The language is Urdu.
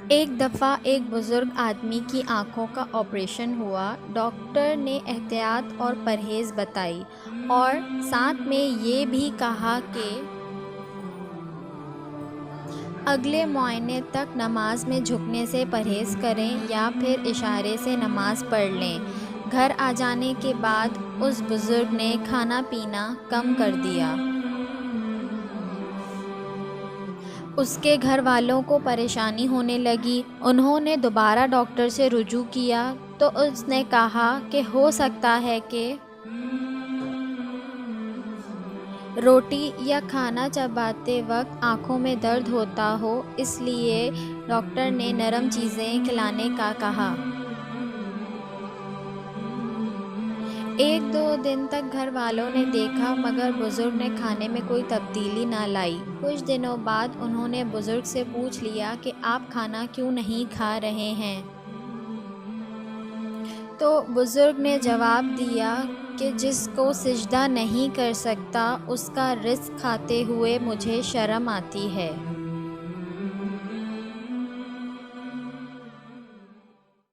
ایک دفعہ ایک بزرگ آدمی کی آنکھوں کا آپریشن ہوا۔ ڈاکٹر نے احتیاط اور پرہیز بتائی اور ساتھ میں یہ بھی کہا کہ اگلے معائنے تک نماز میں جھکنے سے پرہیز کریں یا پھر اشارے سے نماز پڑھ لیں۔ گھر آ جانے کے بعد اس بزرگ نے کھانا پینا کم کر دیا۔ اس کے گھر والوں کو پریشانی ہونے لگی۔ انہوں نے دوبارہ ڈاکٹر سے رجوع کیا تو اس نے کہا کہ ہو سکتا ہے کہ روٹی یا کھانا چباتے وقت آنکھوں میں درد ہوتا ہو، اس لیے ڈاکٹر نے نرم چیزیں کھلانے کا کہا۔ ایک دو دن تک گھر والوں نے دیکھا مگر بزرگ نے کھانے میں کوئی تبدیلی نہ لائی۔ کچھ دنوں بعد انہوں نے بزرگ سے پوچھ لیا کہ آپ کھانا کیوں نہیں کھا رہے ہیں؟ تو بزرگ نے جواب دیا کہ جس کو سجدہ نہیں کر سکتا اس کا رزق کھاتے ہوئے مجھے شرم آتی ہے۔